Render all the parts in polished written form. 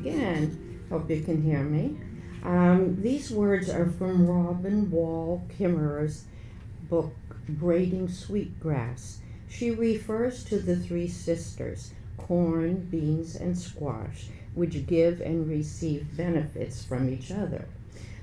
again. Hope you can hear me. These words are from Robin Wall Kimmerer's book, Braiding Sweetgrass. She refers to the three sisters, corn, beans, and squash, which give and receive benefits from each other.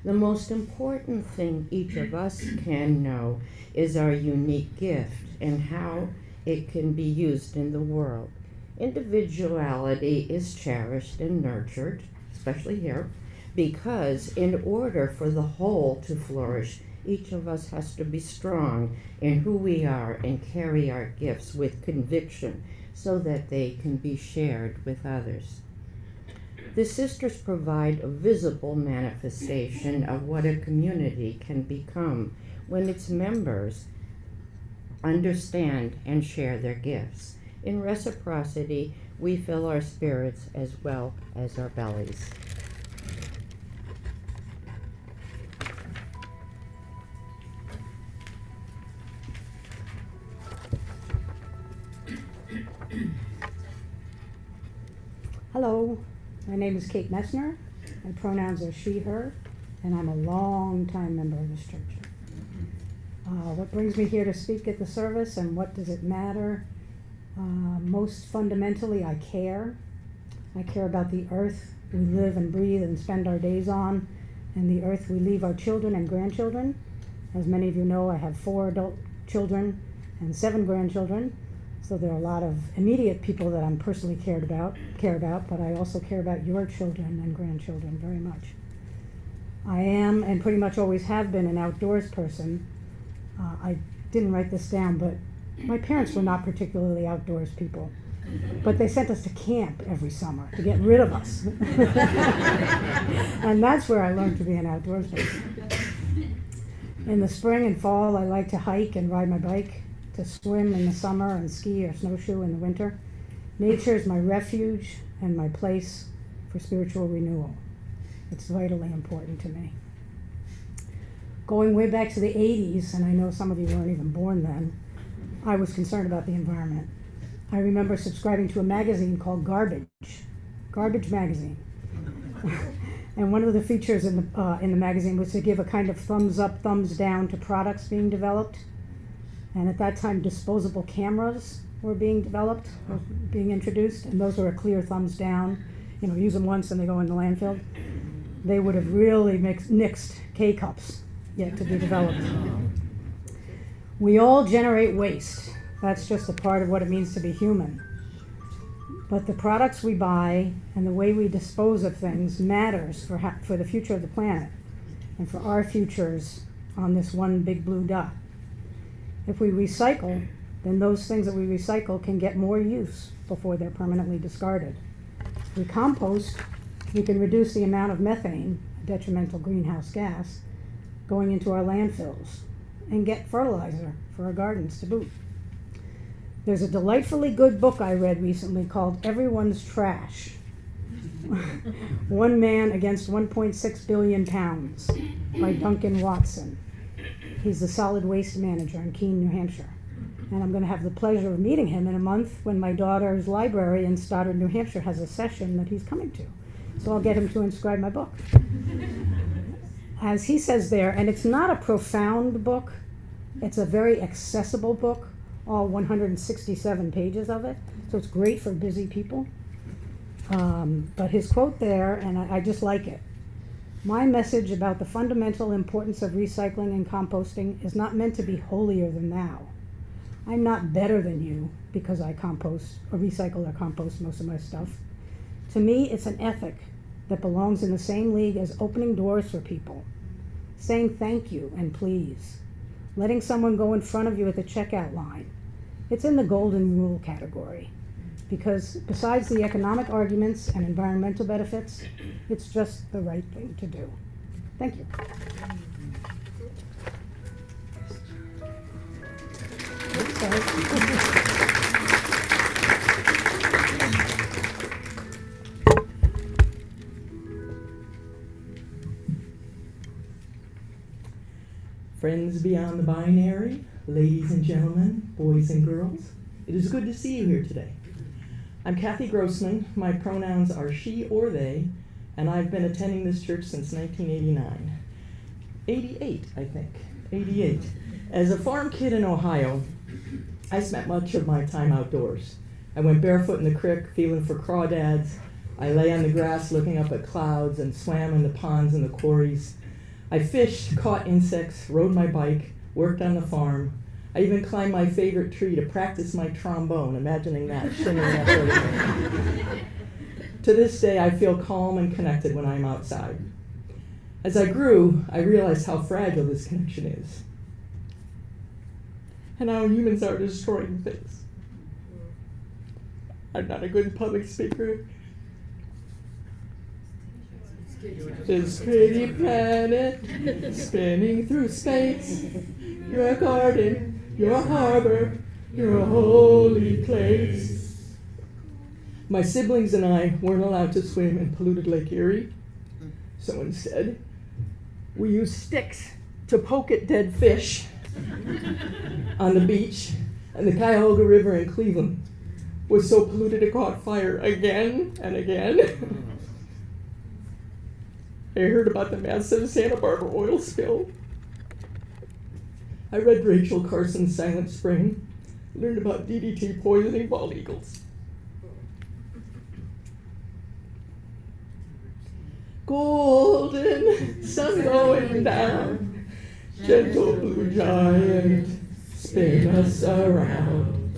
The most important thing each of us can know is our unique gift and how it can be used in the world. Individuality is cherished and nurtured, especially here, because in order for the whole to flourish, each of us has to be strong in who we are and carry our gifts with conviction so that they can be shared with others. The sisters provide a visible manifestation of what a community can become when its members understand and share their gifts. In reciprocity, we fill our spirits as well as our bellies. Hello, my name is Kate Messner. My pronouns are she, her, and I'm a long-time member of this church. What brings me here to speak at the service and what does it matter? Most fundamentally, I care. I care about the earth we live and breathe and spend our days on, and the earth we leave our children and grandchildren. As many of you know, I have 4 adult children and 7 grandchildren. So there are a lot of immediate people that I'm personally care about, but I also care about your children and grandchildren very much. I am, and pretty much always have been, an outdoors person. I didn't write this down, but my parents were not particularly outdoors people. But they sent us to camp every summer to get rid of us. And that's where I learned to be an outdoors person. In the spring and fall, I like to hike and ride my bike, to swim in the summer and ski or snowshoe in the winter. Nature is my refuge and my place for spiritual renewal. It's vitally important to me. Going way back to the 80s, and I know some of you weren't even born then, I was concerned about the environment. I remember subscribing to a magazine called Garbage Magazine. And one of the features in the magazine was to give a kind of thumbs up, thumbs down to products being developed. And at that time, disposable cameras were being developed, were being introduced, and those were a clear thumbs down. You know, use them once and they go in the landfill. They would have really nixed K-cups yet to be developed. We all generate waste. That's just a part of what it means to be human. But the products we buy and the way we dispose of things matters for the future of the planet and for our futures on this one big blue dot. If we recycle, then those things that we recycle can get more use before they're permanently discarded. If we compost, we can reduce the amount of methane, a detrimental greenhouse gas, going into our landfills and get fertilizer for our gardens to boot. There's a delightfully good book I read recently called Everyone's Trash. One Man Against 1.6 Billion Pounds by Duncan Watson. He's the solid waste manager in Keene, New Hampshire. And I'm going to have the pleasure of meeting him in a month when my daughter's library in Stoddard, New Hampshire has a session that he's coming to. So I'll get him to inscribe my book. As he says there, and it's not a profound book, it's a very accessible book, all 167 pages of it, so it's great for busy people. But his quote there, and I just like it, "My message about the fundamental importance of recycling and composting is not meant to be holier than thou. I'm not better than you because I compost or recycle or compost most of my stuff. To me, it's an ethic that belongs in the same league as opening doors for people, saying thank you and please, letting someone go in front of you at the checkout line. It's in the golden rule category, because besides the economic arguments and environmental benefits, it's just the right thing to do." Thank you. Oops, sorry. Friends beyond the binary, ladies and gentlemen, boys and girls, it is good to see you here today. I'm Kathy Grossman. My pronouns are she or they, and I've been attending this church since 1989. 88, I think. 88. As a farm kid in Ohio, I spent much of my time outdoors. I went barefoot in the creek, feeling for crawdads. I lay on the grass looking up at clouds and swam in the ponds and the quarries. I fished, caught insects, rode my bike, worked on the farm. I even climbed my favorite tree to practice my trombone, imagining that, singing that sort of thing. To this day, I feel calm and connected when I'm outside. As I grew, I realized how fragile this connection is, and how humans are destroying things. I'm not a good public speaker. This pretty planet, spinning through space. You're a garden, you're a harbor, you're a holy place. My siblings and I weren't allowed to swim in polluted Lake Erie, so instead, we used sticks to poke at dead fish on the beach, and the Cuyahoga River in Cleveland was so polluted it caught fire again and again. I heard about the massive Santa Barbara oil spill. I read Rachel Carson's Silent Spring, learned about DDT poisoning bald eagles. Golden sun going down, gentle blue giant, spin us around.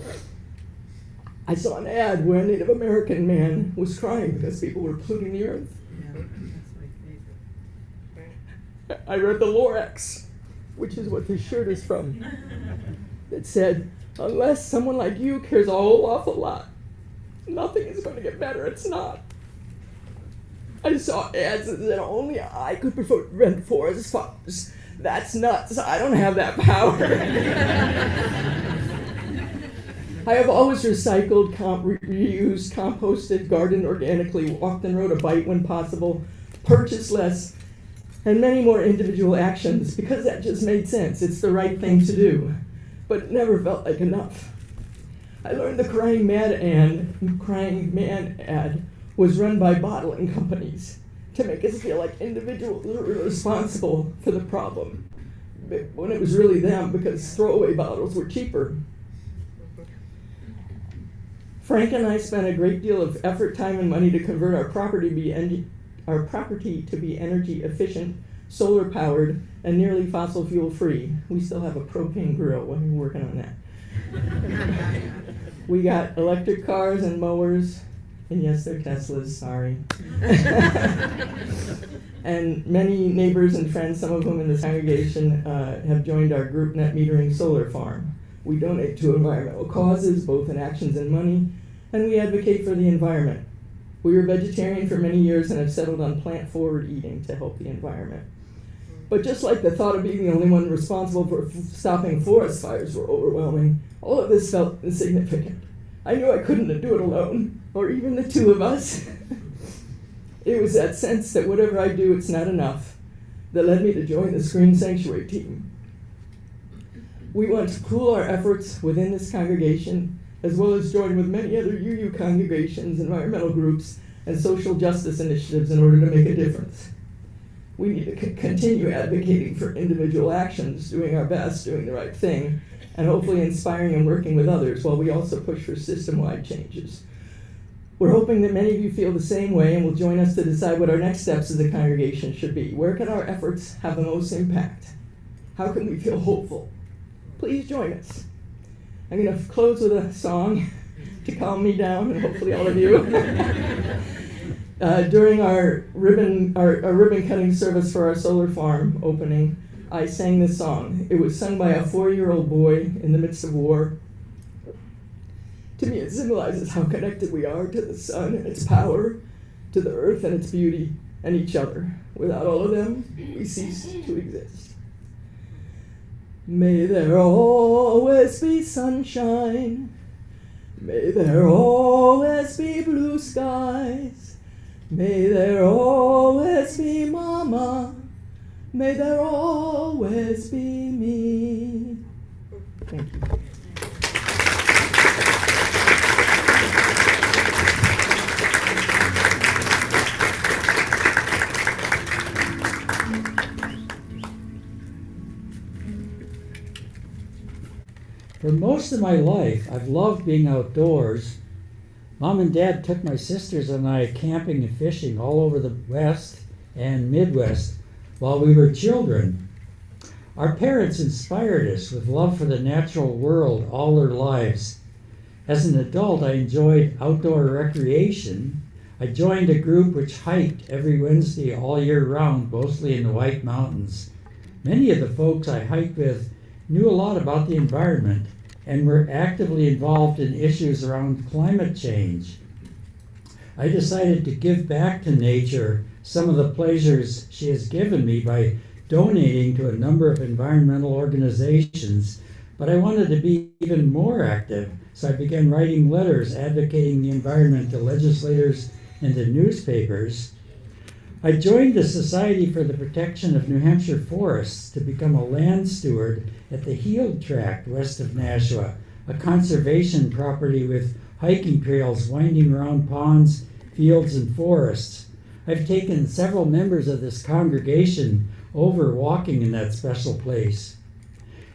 I saw an ad where a Native American man was crying because people were polluting the earth. I read the Lorax, which is what this shirt is from. It said, unless someone like you cares a whole awful lot, nothing is going to get better. It's not. I saw ads that said only I could prevent forest fires. That's nuts. I don't have that power. I have always recycled, reused, composted, gardened organically, walked and rode a bike when possible, purchased less, and many more individual actions because that just made sense. It's the right thing to do, but it never felt like enough. I learned the Crying Man ad was run by bottling companies to make us feel like individuals were responsible for the problem, when it was really them because throwaway bottles were cheaper. Frank and I spent a great deal of effort, time, and money to convert our property to be energy efficient, solar powered, and nearly fossil fuel free. We still have a propane grill when we're working on that. We got electric cars and mowers, and yes, they're Teslas, sorry. And many neighbors and friends, some of whom in this congregation, have joined our group net metering solar farm. We donate to environmental causes, both in actions and money, and we advocate for the environment. We were vegetarian for many years and have settled on plant-forward eating to help the environment. But just like the thought of being the only one responsible for stopping forest fires were overwhelming, all of this felt insignificant. I knew I couldn't do it alone, or even the two of us. It was that sense that whatever I do, it's not enough, that led me to join the Screen Sanctuary team. We want to pool our efforts within this congregation, as well as join with many other UU congregations, environmental groups, and social justice initiatives in order to make a difference. We need to continue advocating for individual actions, doing our best, doing the right thing, and hopefully inspiring and working with others while we also push for system-wide changes. We're hoping that many of you feel the same way and will join us to decide what our next steps as a congregation should be. Where can our efforts have the most impact? How can we feel hopeful? Please join us. I'm going to close with a song to calm me down, and hopefully all of you. During our ribbon cutting service for our solar farm opening, I sang this song. It was sung by a 4-year-old boy in the midst of war. To me, it symbolizes how connected we are to the sun and its power, to the earth and its beauty, and each other. Without all of them, we cease to exist. May there always be sunshine. May there always be blue skies. May there always be Mama. May there always be me. Thank you. For most of my life, I've loved being outdoors. Mom and Dad took my sisters and I camping and fishing all over the West and Midwest while we were children. Our parents inspired us with love for the natural world all their lives. As an adult, I enjoyed outdoor recreation. I joined a group which hiked every Wednesday all year round, mostly in the White Mountains. Many of the folks I hiked with knew a lot about the environment and were actively involved in issues around climate change. I decided to give back to nature some of the pleasures she has given me by donating to a number of environmental organizations, but I wanted to be even more active, so I began writing letters advocating the environment to legislators and to newspapers. I joined the Society for the Protection of New Hampshire Forests to become a land steward at the Heald Tract west of Nashua, a conservation property with hiking trails winding around ponds, fields, and forests. I've taken several members of this congregation over walking in that special place.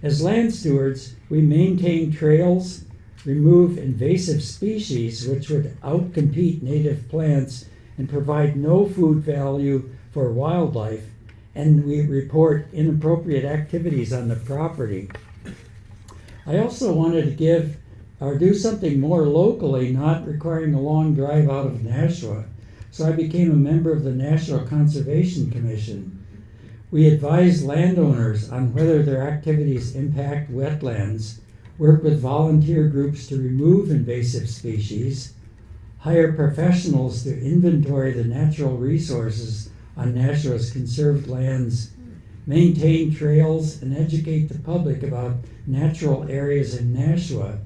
As land stewards, we maintain trails, remove invasive species which would outcompete native plants and provide no food value for wildlife, and we report inappropriate activities on the property. I also wanted to give or do something more locally, not requiring a long drive out of Nashua, so I became a member of the National Conservation Commission. We advise landowners on whether their activities impact wetlands, work with volunteer groups to remove invasive species, hire professionals to inventory the natural resources on Nashua's conserved lands, maintain trails, and educate the public about natural areas in Nashua.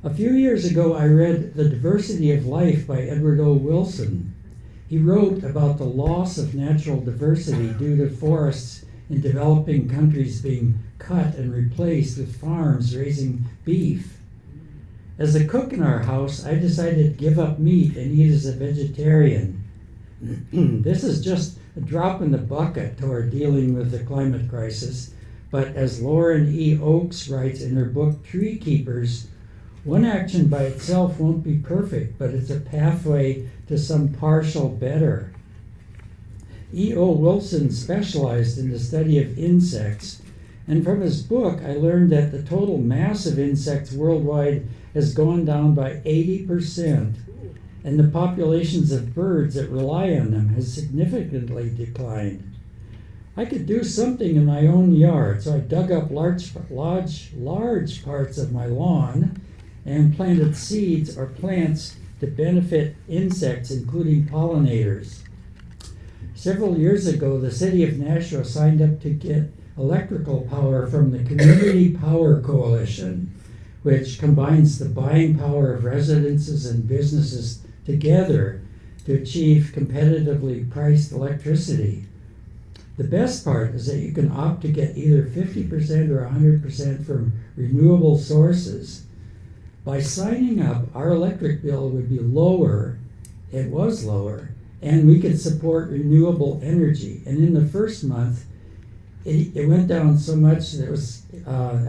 A few years ago, I read The Diversity of Life by Edward O. Wilson. He wrote about the loss of natural diversity due to forests in developing countries being cut and replaced with farms raising beef. As a cook in our house, I decided to give up meat and eat as a vegetarian. This is just a drop in the bucket toward dealing with the climate crisis, but as Lauren E. Oakes writes in her book Tree Keepers, one action by itself won't be perfect, but it's a pathway to some partial better. E. O. Wilson specialized in the study of insects, and from his book I learned that the total mass of insects worldwide has gone down by 80%, and the populations of birds that rely on them has significantly declined. I could do something in my own yard, so I dug up large parts of my lawn and planted seeds or plants to benefit insects, including pollinators. Several years ago, the city of Nashua signed up to get electrical power from the Community Power Coalition, which combines the buying power of residences and businesses together to achieve competitively priced electricity. The best part is that you can opt to get either 50% or 100% from renewable sources. By signing up, our electric bill would be lower, it was lower, and we could support renewable energy. And in the first month, it went down so much that it was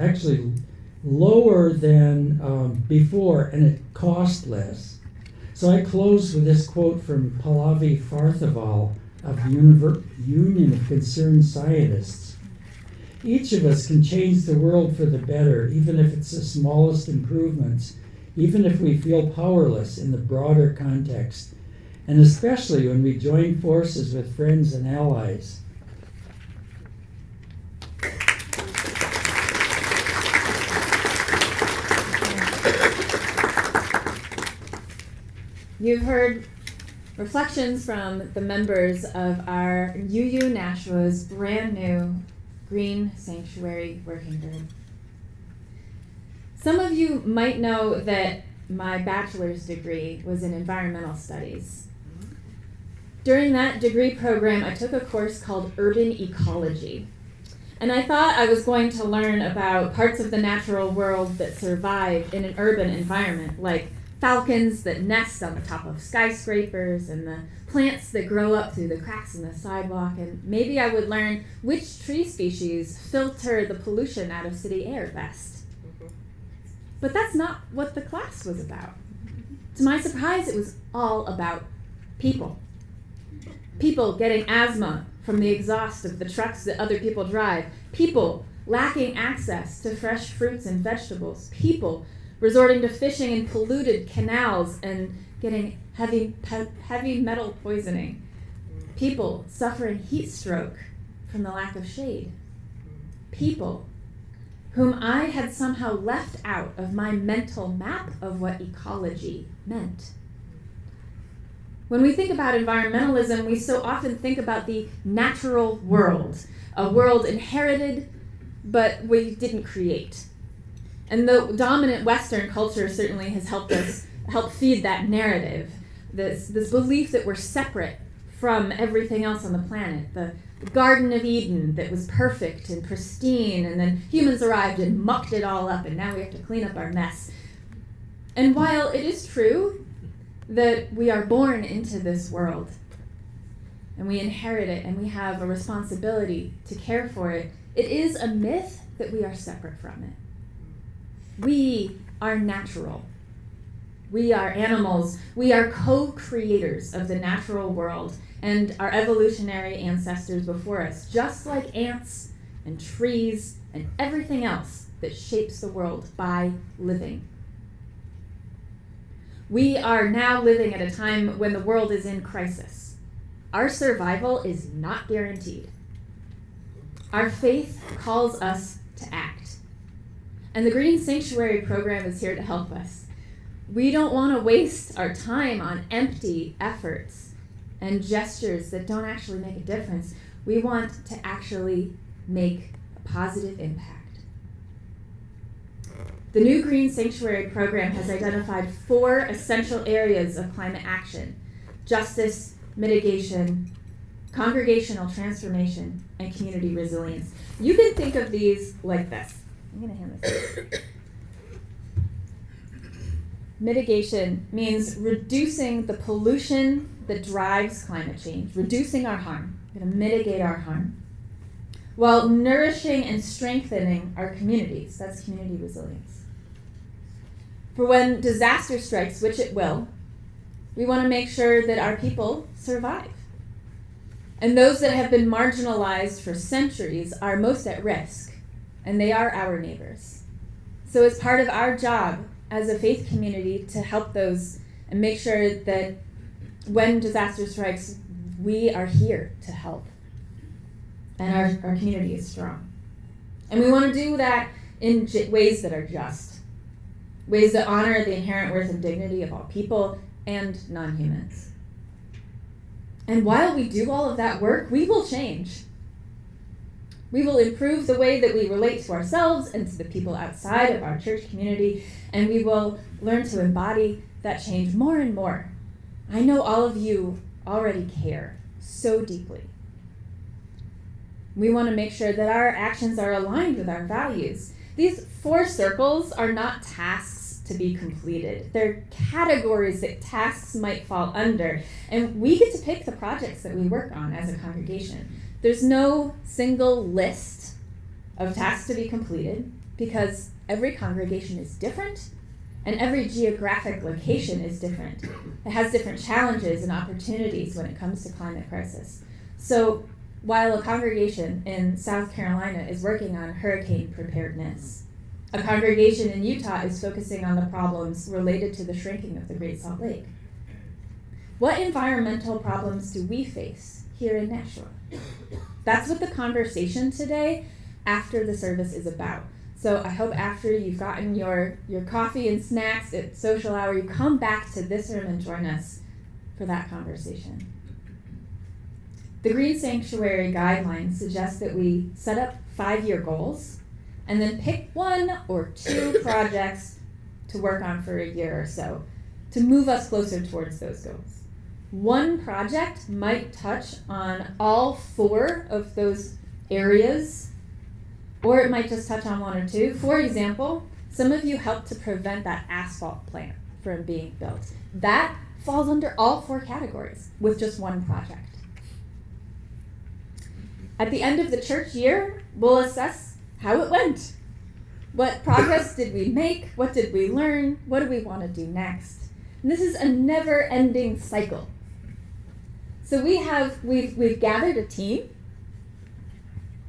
actually lower than before, and it cost less. So I close with this quote from Pallavi Farthaval of the Union of Concerned Scientists. Each of us can change the world for the better, even if it's the smallest improvements, even if we feel powerless in the broader context, and especially when we join forces with friends and allies. You've heard reflections from the members of our UU Nashua's brand new Green Sanctuary Working Group. Some of you might know that my bachelor's degree was in environmental studies. During that degree program, I took a course called Urban Ecology. And I thought I was going to learn about parts of the natural world that survive in an urban environment, like falcons that nest on the top of skyscrapers and the plants that grow up through the cracks in the sidewalk, and maybe I would learn which tree species filter the pollution out of city air best. But that's not what the class was about. To my surprise, it was all about people. People getting asthma from the exhaust of the trucks that other people drive. People lacking access to fresh fruits and vegetables. People resorting to fishing in polluted canals and getting heavy metal poisoning. People suffering heat stroke from the lack of shade. People whom I had somehow left out of my mental map of what ecology meant. When we think about environmentalism, we so often think about the natural world, a world inherited, but we didn't create. And the dominant Western culture certainly has helped feed that narrative, this belief that we're separate from everything else on the planet. The Garden of Eden that was perfect and pristine, and then humans arrived and mucked it all up, and now we have to clean up our mess. And while it is true that we are born into this world, and we inherit it, and we have a responsibility to care for it, it is a myth that we are separate from it. We are natural. We are animals. We are co-creators of the natural world and our evolutionary ancestors before us, just like ants and trees and everything else that shapes the world by living. We are now living at a time when the world is in crisis. Our survival is not guaranteed. Our faith calls us to act. And the Green Sanctuary program is here to help us. We don't want to waste our time on empty efforts and gestures that don't actually make a difference. We want to actually make a positive impact. The new Green Sanctuary program has identified 4 essential areas of climate action: justice, mitigation, congregational transformation, and community resilience. You can think of these like this. I'm going to hand this. Mitigation means reducing the pollution that drives climate change, reducing our harm. We're going to mitigate our harm, while nourishing and strengthening our communities. That's community resilience. For when disaster strikes, which it will, we want to make sure that our people survive. And those that have been marginalized for centuries are most at risk, and they are our neighbors. So it's part of our job as a faith community to help those and make sure that when disaster strikes, we are here to help. And our community is strong. And we want to do that in ways that are just, ways that honor the inherent worth and dignity of all people and non-humans. And while we do all of that work, we will change. We will improve the way that we relate to ourselves and to the people outside of our church community, and we will learn to embody that change more and more. I know all of you already care so deeply. We want to make sure that our actions are aligned with our values. These 4 circles are not tasks to be completed. They're categories that tasks might fall under, and we get to pick the projects that we work on as a congregation. There's no single list of tasks to be completed because every congregation is different and every geographic location is different. It has different challenges and opportunities when it comes to climate crisis. So while a congregation in South Carolina is working on hurricane preparedness, a congregation in Utah is focusing on the problems related to the shrinking of the Great Salt Lake. What environmental problems do we face here in Nashua? That's what the conversation today after the service is about. So I hope after you've gotten your coffee and snacks at social hour, you come back to this room and join us for that conversation. The Green Sanctuary guidelines suggest that we set up 5-year goals and then pick 1 or 2 projects to work on for a year or so to move us closer towards those goals. One project might touch on all 4 of those areas, or it might just touch on 1 or 2. For example, some of you helped to prevent that asphalt plant from being built. That falls under all 4 categories with just 1 project. At the end of the church year, we'll assess how it went. What progress did we make? What did we learn? What do we want to do next? And this is a never-ending cycle. So we've gathered a team.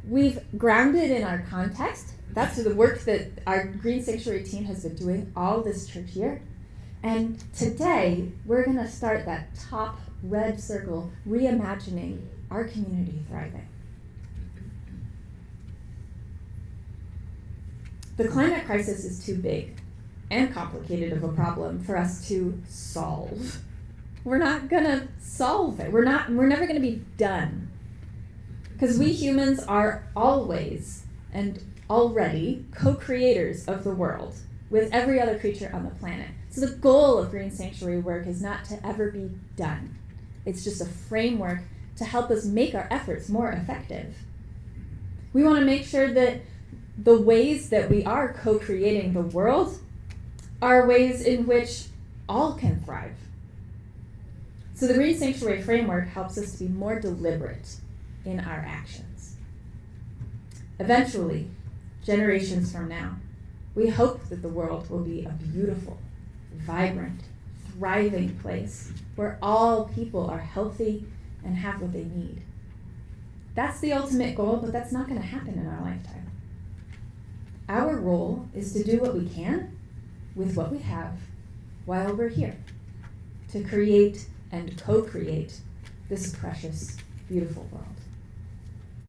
We've grounded in our context. That's the work that our Green Sanctuary team has been doing all this church year. And today, we're going to start that top red circle, reimagining our community thriving. The climate crisis is too big and complicated of a problem for us to solve. We're not gonna solve it. We're never gonna be done. Because we humans are always and already co-creators of the world with every other creature on the planet. So the goal of Green Sanctuary work is not to ever be done. It's just a framework to help us make our efforts more effective. We want to make sure that the ways that we are co-creating the world are ways in which all can thrive. So the Green Sanctuary framework helps us to be more deliberate in our actions. Eventually, generations from now, we hope that the world will be a beautiful, vibrant, thriving place where all people are healthy and have what they need. That's the ultimate goal, but that's not going to happen in our lifetime. Our role is to do what we can with what we have while we're here, to create and co-create this precious, beautiful world.